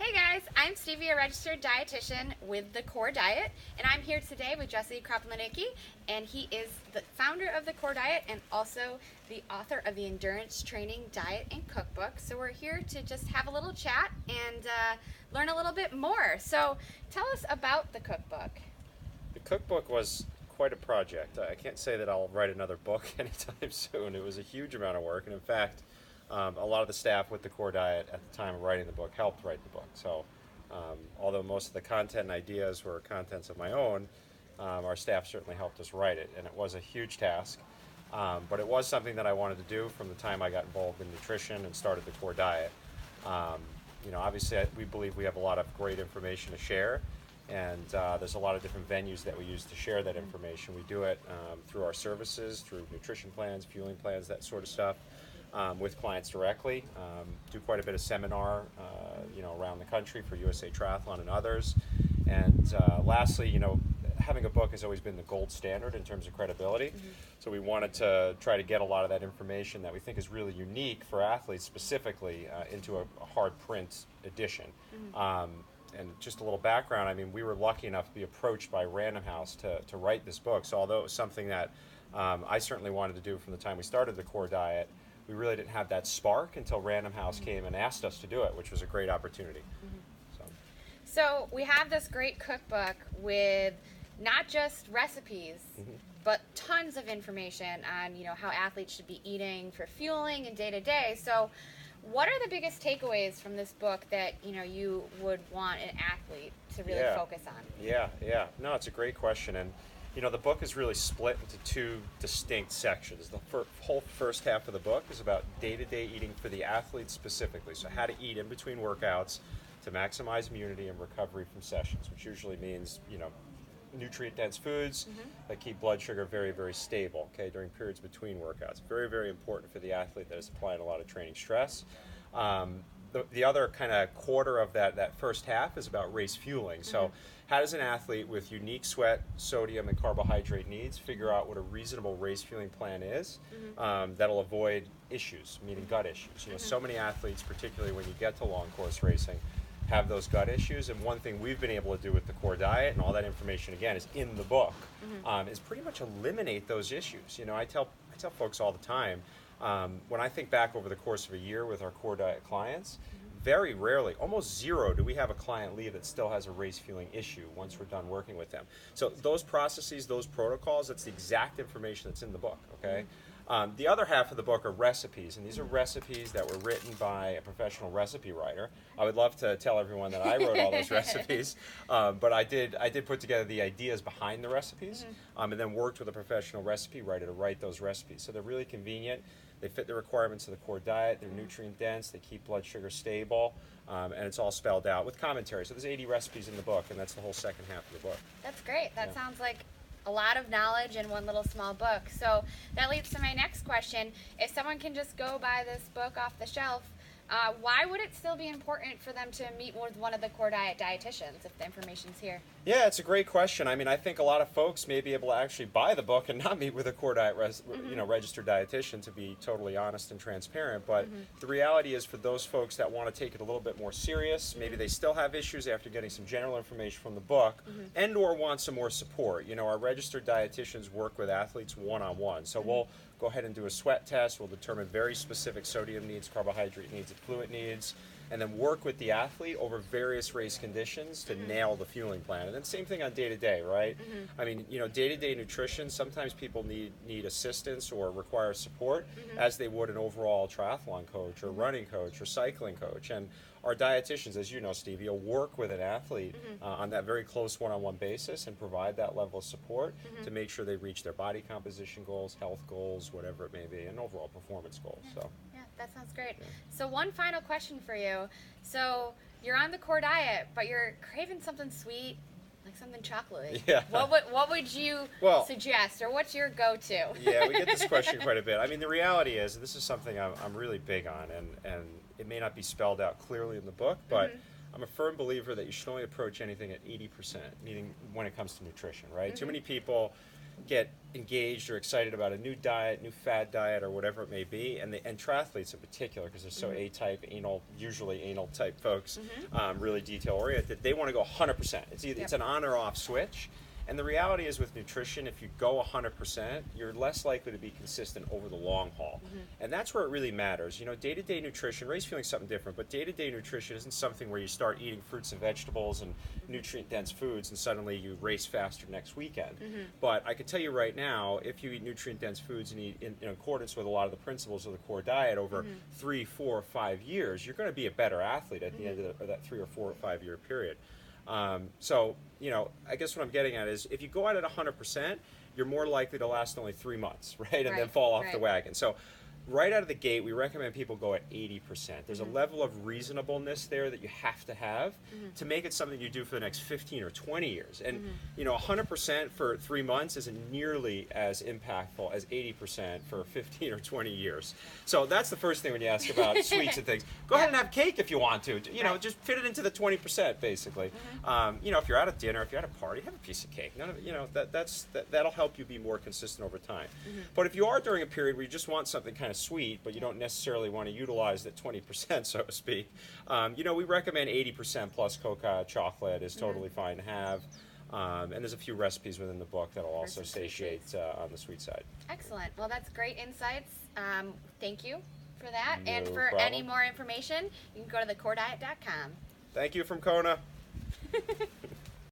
Hey guys, I'm Stevie, a registered dietitian with the Core Diet, and I'm here today with Jesse Kropelnicki, and he is the founder of the Core Diet and also the author of the Endurance Training Diet and Cookbook. So we're here to just have a little chat and learn a little bit more. So tell us about the cookbook. The cookbook was quite a project. I can't say that I'll write another book anytime soon. It was a huge amount of work, and in fact, a lot of the staff with the Core Diet at the time of writing the book helped write the book. So, although most of the content and ideas were contents of my own, our staff certainly helped us write it, and it was a huge task. But it was something that I wanted to do from the time I got involved in nutrition and started the Core Diet. Obviously, we believe we have a lot of great information to share, and there's a lot of different venues that we use to share that information. We do it through our services, through nutrition plans, fueling plans, that sort of stuff. With clients directly, do quite a bit of seminar, around the country for USA Triathlon and others. And lastly, having a book has always been the gold standard in terms of credibility. So we wanted to try to get a lot of that information that we think is really unique for athletes specifically into a hard print edition. And just a little background, I mean, we were lucky enough to be approached by Random House to write this book. So although it was something that I certainly wanted to do from the time we started the Core Diet, we really didn't have that spark until Random House came and asked us to do it, which was a great opportunity. So we have this great cookbook with not just recipes, but tons of information on how athletes should be eating for fueling and day to day. So what are the biggest takeaways from this book that you would want an athlete to really focus on? Yeah. No, it's a great question. And the book is really split into two distinct sections. The whole first half of the book is about day-to-day eating for the athlete specifically. So how to eat in between workouts to maximize immunity and recovery from sessions, which usually means, nutrient-dense foods that keep blood sugar very, very stable, during periods between workouts. Very, very important for the athlete that is applying a lot of training stress. The other kind of quarter of that first half is about race fueling. So how does an athlete with unique sweat, sodium, and carbohydrate needs figure out what a reasonable race fueling plan is that'll avoid issues, meaning gut issues? So many athletes, particularly when you get to long course racing, have those gut issues, and one thing we've been able to do with the Core Diet, and all that information again is in the book, is pretty much eliminate those issues. I tell folks all the time, when I think back over the course of a year with our Core Diet clients, very rarely, almost zero, do we have a client leave that still has a race fueling issue once we're done working with them. So those processes, those protocols, that's the exact information that's in the book, okay? The other half of the book are recipes, and these are recipes that were written by a professional recipe writer. I would love to tell everyone that I wrote all those recipes, but I did put together the ideas behind the recipes, and then worked with a professional recipe writer to write those recipes. So they're really convenient. They fit the requirements of the Core Diet. They're nutrient dense. They keep blood sugar stable, and it's all spelled out with commentary. So there's 80 recipes in the book, and that's the whole second half of the book. That's great. That sounds like a lot of knowledge in one little small book. So that leads to my next question. If someone can just go buy this book off the shelf, why would it still be important for them to meet with one of the Core Diet dietitians if the information's here? Yeah, it's a great question. I mean, I think a lot of folks may be able to actually buy the book and not meet with a Core Diet registered dietitian, to be totally honest and transparent. But the reality is, for those folks that want to take it a little bit more serious, maybe they still have issues after getting some general information from the book, and or want some more support. Our registered dietitians work with athletes one-on-one. So we'll go ahead and do a sweat test. We'll determine very specific sodium needs, carbohydrate needs, and fluid needs, and then work with the athlete over various race conditions to nail the fueling plan. And then same thing on day-to-day, right? I mean, day-to-day nutrition, sometimes people need assistance or require support as they would an overall triathlon coach or running coach or cycling coach. And our dietitians, as you know, Stevie, will work with an athlete on that very close one-on-one basis and provide that level of support to make sure they reach their body composition goals, health goals, whatever it may be, and overall performance goals. So. Yeah, that sounds great. So one final question for you. So you're on the Core Diet, but you're craving something sweet, like something chocolatey. Yeah. What would you suggest, or what's your go-to? Yeah, we get this question quite a bit. I mean, the reality is, and this is something I'm really big on, and it may not be spelled out clearly in the book, but I'm a firm believer that you should only approach anything at 80%, meaning when it comes to nutrition, right? Too many people get engaged or excited about a new diet, new fad diet, or whatever it may be, and triathletes in particular, because they're so A-type, usually anal type folks, really detail oriented, they want to go 100%. It's an on or off switch. And the reality is with nutrition, if you go 100%, you're less likely to be consistent over the long haul. And that's where it really matters. You know, day-to-day nutrition, Ray's feeling something different, but day-to-day nutrition isn't something where you start eating fruits and vegetables and nutrient-dense foods and suddenly you race faster next weekend. But I can tell you right now, if you eat nutrient-dense foods and eat in accordance with a lot of the principles of the core diet over 3, 4, 5 years, you're going to be a better athlete at the end of that 3 or 4 or 5 year period. So, you know, I guess what I'm getting at is if you go at it 100%, you're more likely to last only 3 months, right? And then fall off the wagon. So right out of the gate, we recommend people go at 80%. There's a level of reasonableness there that you have to make it something you do for the next 15 or 20 years. And, you know, 100% for 3 months isn't nearly as impactful as 80% for 15 or 20 years. So that's the first thing when you ask about sweets and things. Go ahead and have cake if you want to. You know, just fit it into the 20%, basically. You know, if you're at a dinner, if you're at a party, have a piece of cake. None of, you know, that'll help you be more consistent over time. But if you are during a period where you just want something kind of sweet, but you don't necessarily want to utilize that 20%, so to speak, you know, we recommend 80% plus cocoa chocolate is totally fine to have. And there's a few recipes within the book that'll also satiate on the sweet side. Excellent. Well, that's great insights. Thank you for that. No and for problem. any more information, you can go to thecorediet.com. Thank you from Kona.